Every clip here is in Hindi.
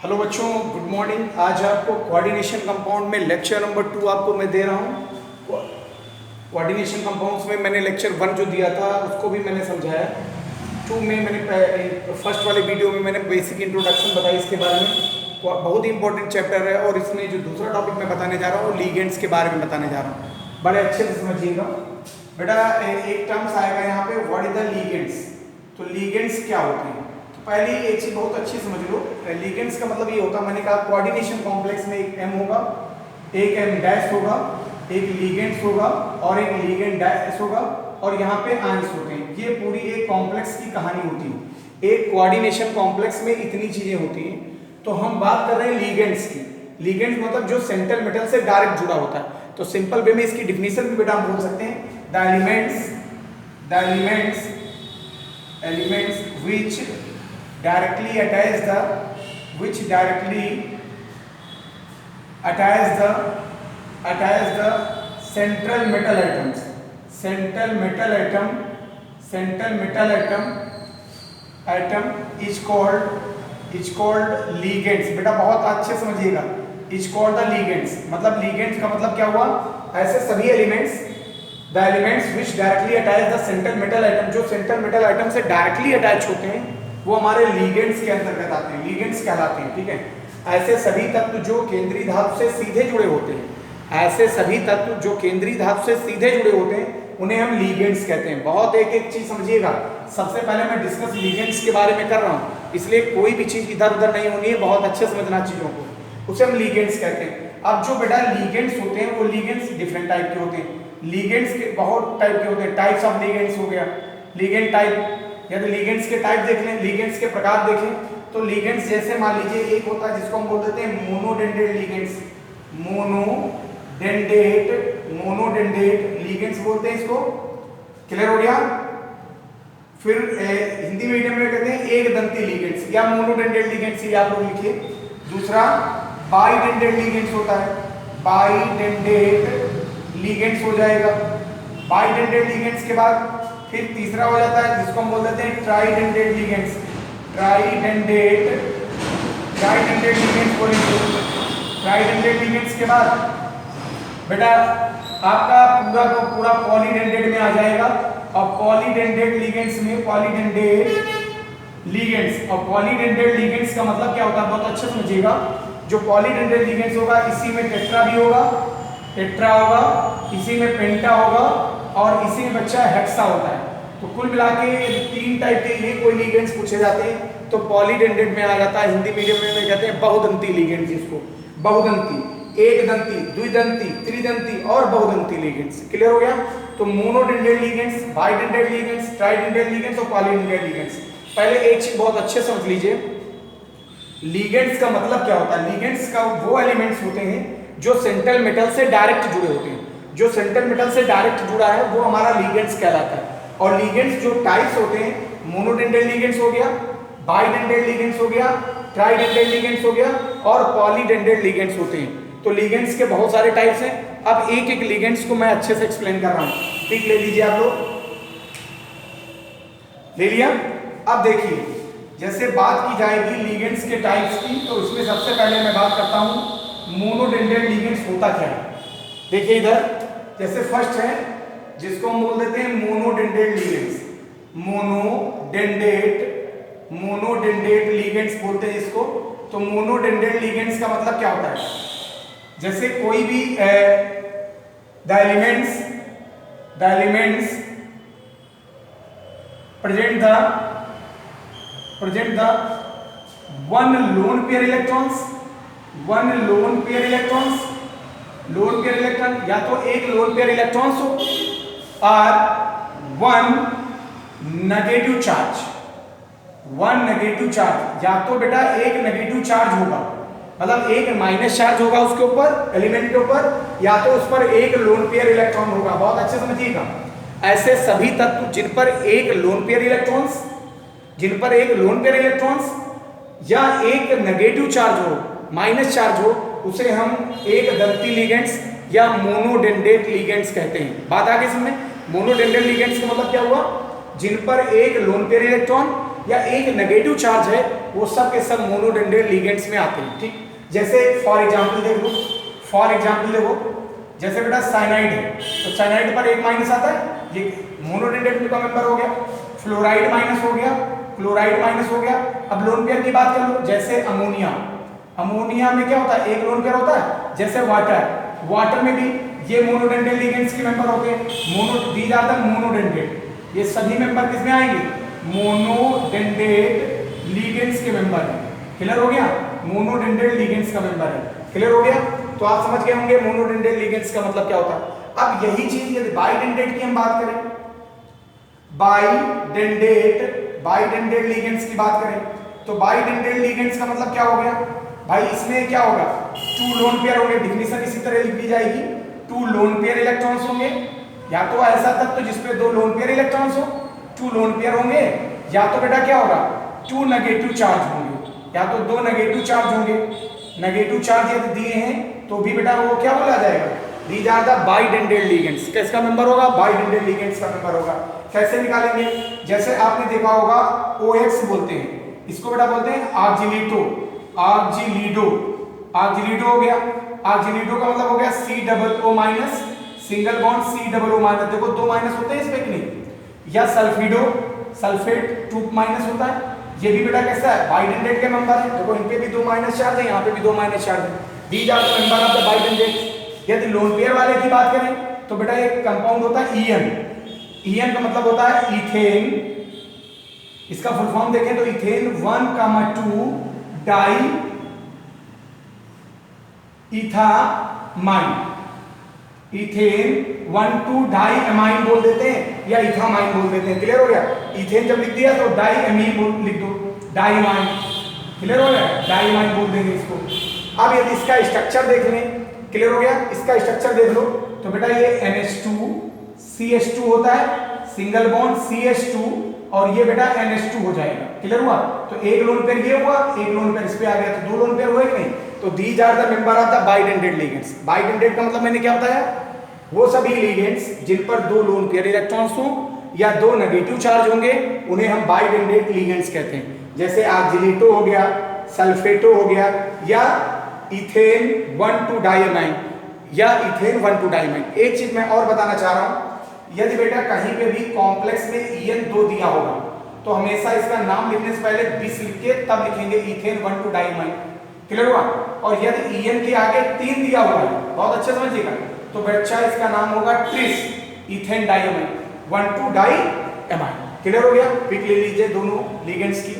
हेलो बच्चों, गुड मॉर्निंग। आज आपको कोऑर्डिनेशन कंपाउंड में लेक्चर नंबर 2 आपको मैं दे रहा हूँ। कोऑर्डिनेशन कंपाउंड्स में मैंने लेक्चर 1 जो दिया था उसको भी मैंने समझाया। 2 में मैंने फर्स्ट वाले वीडियो में मैंने बेसिक इंट्रोडक्शन बताई इसके बारे में। बहुत ही इंपॉर्टेंट चैप्टर है और इसमें जो दूसरा टॉपिक मैं बताने जा रहा हूँ लिगेंड्स के बारे में बताने जा रहा हूँ। बड़े अच्छे से समझिएगा बेटा। एक टर्म्स आएगा यहाँ पे, व्हाट इज द लिगेंड्स। तो लिगेंड्स क्या होते हैं? पहले एक चीज बहुत अच्छी समझ लो, लिगेंड्स का मतलब ये होता है, मैंने कहा कोऑर्डिनेशन कॉम्प्लेक्स में एक एम होगा, एक एम डैश होगा, एक लिगेंड्स होगा और एक लिगेंड डैश होगा और यहाँ पे आयंस होते हैं। ये पूरी एक कॉम्प्लेक्स की कहानी होती है। एक कोऑर्डिनेशन कॉम्प्लेक्स में इतनी चीजें होती हैं। तो हम बात कर रहे हैं लिगेंड्स की। लिगेंड्स मतलब जो सेंट्रल मेटल से डायरेक्ट जुड़ा होता है। तो सिंपल वे में इसकी डिफिनेशन भी बेटा हम बोल सकते हैं, the elements which directly attach the central metal atom is called ligands। बेटा बहुत अच्छे समझिएगा, is called the ligands। मतलब ligands का मतलब क्या हुआ? ऐसे सभी elements, the elements which directly attach the central metal atom, जो सेंट्रल मेटल आइटम से डायरेक्टली अटैच होते हैं वो हमारे लिगेंड्स के अंतर्गत आते हैं, लिगेंड्स कहलाते हैं। ठीक है। ऐसे सभी तत्व जो केंद्रीय धातु से सीधे जुड़े होते हैं, ऐसे सभी तत्व जो केंद्रीय धातु से सीधे जुड़े होते हैं उन्हें हम लिगेंड्स कहते हैं। बहुत एक चीज समझिएगा। सबसे पहले मैं डिस्कस लिगेंड्स के बारे में कर रहा हूँ, इसलिए कोई भी चीज इधर उधर नहीं होनी है, बहुत अच्छे समझना चीजों को। उसे हम लिगेंड्स कहते हैं। अब जो बेटा लिगेंड्स होते हैं वो लिगेंड्स डिफरेंट टाइप के होते हैं। लिगेंड्स के बहुत टाइप के होते हैं। टाइप्स ऑफ लिगेंड्स हो गया, लिगेंड टाइप, या तो लिगेंड्स के टाइप देख लें, लिगेंड्स के प्रकार देखें तो लिगेंड्स जैसे मान लीजिए एक होता है जिसको हम बोल देते हैं मोनोडेंडेट लिगेंड्स। मोनोडेंडेट लिगेंड्स बोलते हैं इसको। क्लियर हो गया? फिर हिंदी मीडियम में कहते हैं एक दंती लिगेंड्स या मोनोडेंडेट लिगेंड्स, ये आप लोग लिखिए। दूसरा बाइडेंडेट लिगेंड्स होता है, बाइडेंडेट लिगेंड्स हो जाएगा। बाइडेंडेट लिगेंड्स के बाद फिर तीसरा हो जाता है जिसको हम बोल देते हैं ट्राइडेंडेट लिगेंड्स। ट्राइडेंडेट लिगेंड्स बोलेंगे। ट्राइडेंडेट लिगेंड्स के बाद बेटा आपका पूरा का पूरा पॉलीडेंडेट में आ जाएगा। और पॉलीडेंडेट लिगेंड्स में पॉलीडेंडेट लिगेंड्स, और पॉलीडेंडेट लिगेंड्स का मतलब क्या होता है बहुत अच्छे समझिएगा। जो पॉलीडेंडेट लिगेंड्स होगा इसी में टेट्रा भी होगा, टेट्रा होगा, इसी में पेंटा होगा और इसी में बच्चा हेक्सा होता है। तो कुल मिला के 3 टाइप के ये कोई लिगेंड्स पूछे जाते हैं तो पॉलीडेंडेट में आ जाता है। हिंदी मीडियम में कहते हैं बहुदंती लिगेंड्स, जिसको बहुदंती, एक दंती, द्विदंती, त्रिदंती और बहुदंती लिगेंड्स। क्लियर हो गया? तो मोनोडेंडेट लिगेंड्स, बाइडेंडेट लिगेंड्स, ट्राइडेंडेट लिगेंड्स और पॉलीडेंडेट लिगेंड्स। पहले एक चीज बहुत अच्छे से समझ लीजिए, लिगेंड्स का मतलब क्या होता है। लिगेंड्स का वो एलिमेंट्स होते हैं जो सेंट्रल मेटल से डायरेक्ट जुड़े होते हैं। जो सेंट्रल मेटल से डायरेक्ट जुड़ा है वो हमारा लिगेंड्स कहलाता है। और लिगेंड्स जो टाइप्स होते हैं, मोनोडेंडेट लिगेंड्स हो गया, बाइडेंडेट लिगेंड्स हो गया, ट्राइडेंडेट लिगेंड्स हो गया और पॉलीडेंडेट लिगेंड्स होते हैं। तो लिगेंड्स के बहुत सारे टाइप्स हैं। अब एक एक लिगेंड्स को मैं अच्छे से एक्सप्लेन कर रहा हूं। ठीक, ले लीजिए आप लोग, ले लिया। अब देखिए, जैसे बात की जाएगी लिगेंड्स के टाइप्स की तो उसमें सबसे पहले मैं बात करता हूं मोनोडेंडेट लिगेंड्स होता क्या है। देखिए इधर, जैसे फर्स्ट है जिसको हम बोल देते हैं मोनोडेंडेट लिगेंड्स। मोनोडेंडेट लिगेंड्स बोलते हैं इसको। तो मोनोडेंडेट लिगेंड्स का मतलब क्या होता है? जैसे कोई भी the elements present the one lone pair electrons, lone pair electron, या तो एक लोन पेयर इलेक्ट्रॉन्स हो और वन नेगेटिव चार्ज, या तो बेटा एक नेगेटिव चार्ज होगा, मतलब एक माइनस चार्ज होगा उसके ऊपर, एलिमेंट के ऊपर, या तो उस पर एक लोन पेयर इलेक्ट्रॉन होगा। बहुत अच्छे समझिएगा। ऐसे सभी तत्व जिन पर एक लोन पेयर इलेक्ट्रॉन्स या एक नेगेटिव चार्ज हो, माइनस चार्ज हो, उसे हम एक दंती लिगेंड्स या मोनोडेंडेट लिगेंड्स कहते हैं। बात आगे समझ में। मोनोडेंडेट लिगेंड्स का मतलब क्या हुआ? जिन पर एक लोन पेयर इलेक्ट्रॉन या एक नेगेटिव चार्ज है, वो सब के सब मोनोडेंड्रेट लिगेंड्स में आते हैं। ठीक, जैसे फॉर एग्जांपल देख लो, फॉर एग्जांपल देखो, जैसे बेटा साइनाइड है, तो साइनाइड पर एक माइनस आता है, ये मोनोडेंड्रेट का मेंबर हो गया। फ्लोराइड माइनस हो गया, क्लोराइड माइनस हो गया। अब लोन पेयर की बात कर लो, जैसे अमोनिया, अमोनिया में क्या होता है, एक लोन पेयर होता है। जैसे वाटर, वाटर में भी ये मोनोडेंड्रेट लिगेंड्स के मेंबर होते हैं। मोनो, दीज आर द मोनोडेंड्रेट, ये सभी मेंबर किसमें आएंगे, मोनोडेंड्रेट लिगेंड्स के मेंबर है। क्लियर हो गया, मोनोडेंड्रेट लिगेंड्स का मेंबर है। क्लियर हो गया, तो आप समझ गए होंगे मोनोडेंड्रेट लिगेंड्स का मतलब क्या होता है। अब यही चीज यदि बाइडेंड्रेट की हम बात करें, बाइडेंड्रेट लिगेंड्स की बात करें, तो बाइडेंड्रेट लिगेंड्स का मतलब क्या हो गया भाई, इसमें क्या होगा, टू लोन पेयर होंगे। डिफिनेशन इसी तरह लिख दी जाएगी, टू लोन पेयर इलेक्ट्रॉन्स होंगे, या तो ऐसा तत्व जिसपे दो लोन पेयर इलेक्ट्रॉन्स हो, टू लोन पेयर होंगे, या तो बेटा क्या होगा, टू नेगेटिव चार्ज होंगे, या तो दो नेगेटिव चार्ज होंगे। नेगेटिव चार्ज यदि दिए हैं तो भी बेटा वो क्या बोला जाएगा, these are the bidentate ligands. किसका मेंबर होगा, बाइडेंड्रेट लिगेंड्स का मेंबर होगा। कैसे निकालेंगे, जैसे आपने देखा होगा OX बोलते हैं, इसको बेटा बोलते हैं ऑक्जिलिटो, ऑक्जिलिडो, ऑक्जिलिडो हो गया। ऑक्जिलिडो का मतलब हो गया C+O minus, single bond C+O minus, देखो दो माइनस होते हैं इस पे कि नहीं। या सल्फिडो, सल्फेट 2 माइनस होता है, ये भी बेटा कैसा है, बाइडेंड्रेट के मेंबर है। देखो इन पे भी दो माइनस चार्ज है, यहाँ पे भी दो माइनस चार्ज है, these are the member of the bidentate. यदि लोन पेयर वाले की बात करें तो बेटा एक कंपाउंड होता है ईएन, ईएन का मतलब होता है इथेन, इसका फुल फॉर्म देखें तो ethane 1,2 di ethamine, ethane 1,2 di amine बोल देते हैं या इथामाइन बोल देते हैं। क्लियर हो गया, इथेन जब लिख दिया तो डाई एमीन लिख दो, डाईमाइन। क्लियर हो गया, डाईमाइन बोल देंगे इसको। अब यदि इसका स्ट्रक्चर देख लें, क्लियर हो गया, इसका स्ट्रक्चर देख लो तो बेटा ये NH2 CH2 होता है, सिंगल बॉन्ड CH2, और ये बेटा NH2 हो जाएगा। क्लियर हुआ, तो एक लोन पेयर ये हुआ, एक लोन पेयर इस पे आ गया, तो दो लोन पेयर हुए कि नहीं। तो these are the member of the bidentate ligands. Bidentate का मतलब मैंने क्या बताया, वो सभी लिगेंड्स जिन पर दो लोन पेयर इलेक्ट्रॉन्स हो या दो नेगेटिव चार्ज होंगे, उन्हें हम बाइडेंड्रेट लिगेंड्स कहते हैं। जैसे ऑक्जिलिटो हो गया, सल्फेटो हो गया, या इथेन 1,2 डाईमाइन, या इथेन 1,2 डाईमाइन। एक चीज मैं और बताना चाह रहा हूं, यदि बेटा कहीं पे भी कॉम्प्लेक्स में EN 2 दिया होगा तो हमेशा इसका नाम लिखने से पहले बिस लिख के तब लिखेंगे इथेन 1,2 डाईमाइन। क्लियर हुआ, और यदि EN के आगे 3 दिया हुआ है, बहुत अच्छे समझिएगा, तो बच्चा इसका नाम होगा ट्रिस, इथेन डाईमाइन 1,2 डाईमाइन। क्लियर हो गया, पिक ले लीजिए दोनों लिगेंड्स की।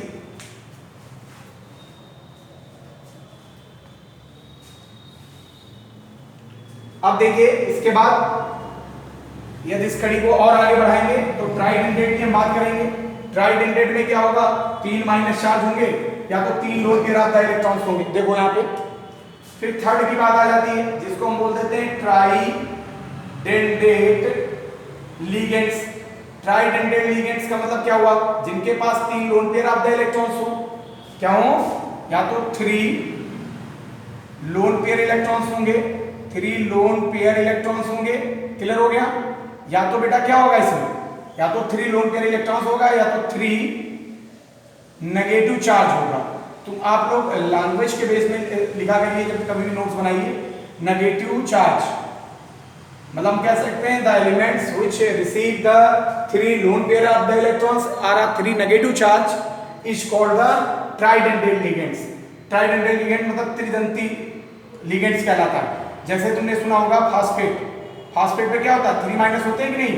अब देखिए इसके बाद यदि इस कड़ी को और आगे बढ़ाएंगे तो ट्राइडेंडेट की हम बात करेंगे। ट्राइडेंडेट में क्या होगा, 3 माइनस चार्ज होंगे, या तो 3 lone pair of the electrons होंगे। देखो यहाँ पे फिर थर्ड की बात आ जाती है, जिसको हम बोल देते हैं ट्राइडेंडेट लिगेंड्स। ट्राइडेंडेट लिगेंड्स का मतलब क्या हुआ, जिनके पास 3 lone pair of the electrons हो। क्या हो, या तो 3 लोन पेयर इलेक्ट्रॉन्स होंगे, 3 लोन पेयर इलेक्ट्रॉन्स होंगे। क्लियर हो गया, या तो बेटा क्या होगा इसमें, या तो 3 लोन पेयर इलेक्ट्रॉन्स होगा, या तो 3 नेगेटिव चार्ज होगा। तो आप लोग लैंग्वेज के बेस में लिखा करिए जब कभी भी नोट्स बनाइए, नेगेटिव चार्ज मतलब हम कह सकते हैं the elements which receive the 3 lone pair of the electrons are 3 negative charge is called the tridentate ligands. Tridentate ligand मतलब त्रिदंती लिगेंड्स कहलाता है। जैसे तुमने सुना होगा फास्फेट, फास्फेट पे क्या होता है, 3 माइनस होते हैं कि नहीं,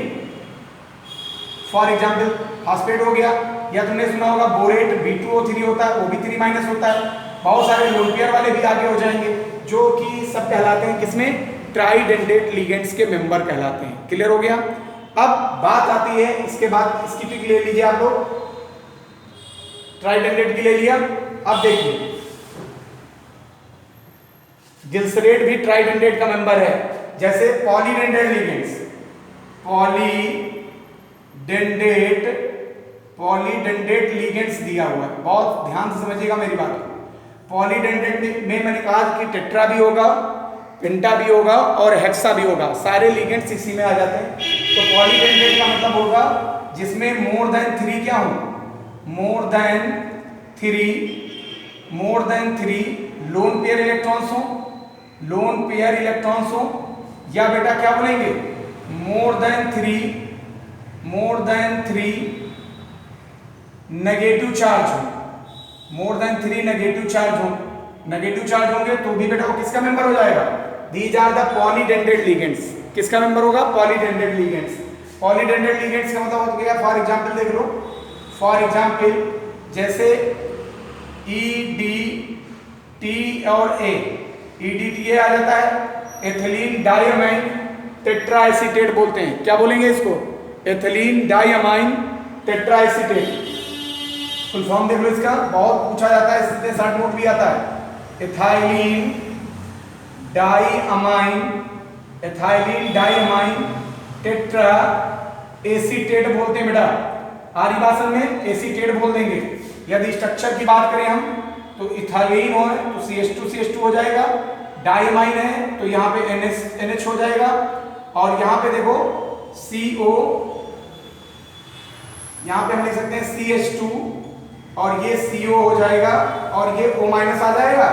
फॉर एग्जाम्पल फास्फेट हो गया। या तुमने सुना होगा बोरेट B2O3 होता है, वो भी 3 माइनस होता है। बहुत सारे लोन पेयर वाले भी आगे हो जाएंगे, जो कि सब कहलाते हैं किसमें, ट्राइडेंडेट लिगेंड्स के मेंबर कहलाते हैं। क्लियर हो गया, अब बात आती है इसके बाद, इसकी पिक ले लीजिए आप लोग, ट्राइडेंडेट की ले लिया। अब देखिए गिल्सरेट भी ट्राइडेंडेट का मेंबर है। जैसे पॉलीडेंडेट लिगेंड्स, पॉलीडेंडेट लिगेंड्स दिया हुआ है, बहुत ध्यान से समझिएगा मेरी बात। पॉलीडेंडेट में मैंने कहा कि टेट्रा भी होगा, पेंटा भी होगा और हेक्सा भी होगा, सारे लिगेंड्स इसी में आ जाते हैं। तो पॉलीडेंडेट का मतलब होगा जिसमें मोर देन 3 क्या हो, more than three lone pair electrons हो, या बेटा क्या बोलेंगे, more than three negative charge हो, नेगेटिव चार्ज होंगे तो भी बेटा वो किसका मेंबर हो जाएगा, दीज आर द पॉलीडेंडेट लिगेंड्स। किसका मेंबर होगा, पॉलीडेंडेट लिगेंड्स। पॉलीडेंडेट लिगेंड्स का मतलब हो गया, फॉर एग्जांपल देख लो, फॉर एग्जांपल जैसे EDTA और A, EDTA आ जाता है एथिलीन डाइअमाइन टेट्राएसीटेट बोलते हैं। क्या बोलेंगे इसको, एथिलीन डाइअमाइन टेट्राएसीटेट। फुल फॉर्म देख लो इसका, बहुत पूछा जाता है, इससे शॉर्ट नोट भी आता है। एथाइलिन डाइअमाइन टेट्रा एसीटेट बोलते हैं बेटा, आर्य भाषा में एसीटेट बोल देंगे। यदि स्ट्रक्चर की बात करें हम तो इथाइलिन हो तो CH2 हो जाएगा, डाइअमाइन है तो यहाँ पे NH हो जाएगा, और यहाँ पे देखो CO, यहाँ पे हम लिख सकते हैं CH2 और ये CO हो जाएगा और ये O- आ जाएगा।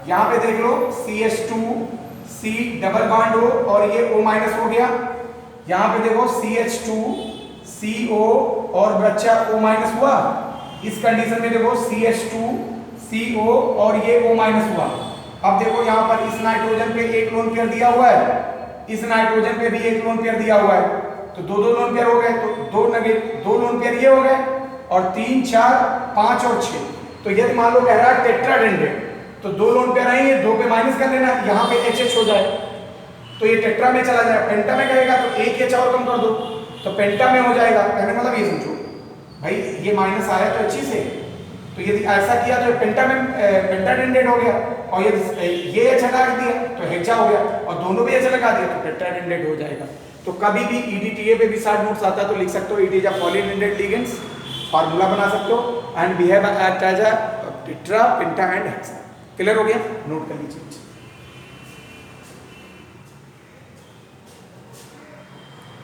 यहाँ पे देख लो CH2 C डबल बॉन्ड हो और ये O- हो गया। यहाँ पे देखो CH2 CO और बच्चा O- हुआ। इस कंडीशन में देखो CH2 CO और ये O- हुआ। अब देखो यहाँ पर इस नाइट्रोजन पे एक लोन पेयर दिया हुआ है, इस नाइट्रोजन पे भी एक लोन पेयर दिया हुआ है, तो दो लोन पेयर हो गए, तो दो लोन पेयर ये हो गए, और 3 4 5 और 6। तो यदि मान लो कह रहा है टेट्राडेंडेट, तो दो लोन पेयर आएंगे, 2 पे माइनस कर लेना, यहाँ पे HH हो जाए तो ये टेट्रा में चला जाए। पेंटा में कहेगा तो एक H और कम कर दो तो पेंटा में हो जाएगा। कहने मतलब ये समझो भाई, ये माइनस आया तो अच्छी से, तो यदि ऐसा किया तो पेंटा में पेंटाडेंडेट हो गया, और यदि ये H हटा दिया तो हेक्सा हो गया, और दोनों भी H लगा दिया तो टेट्राडेंडेट हो जाएगा। तो कभी भी EDTA पे भी शॉर्ट नोट्स आता है तो लिख सकते हो, it is a polydentate ligands, formula बना सकते हो, and behave as a tetra, penta and hexa. Clear हो गया, नोट कर लीजिए।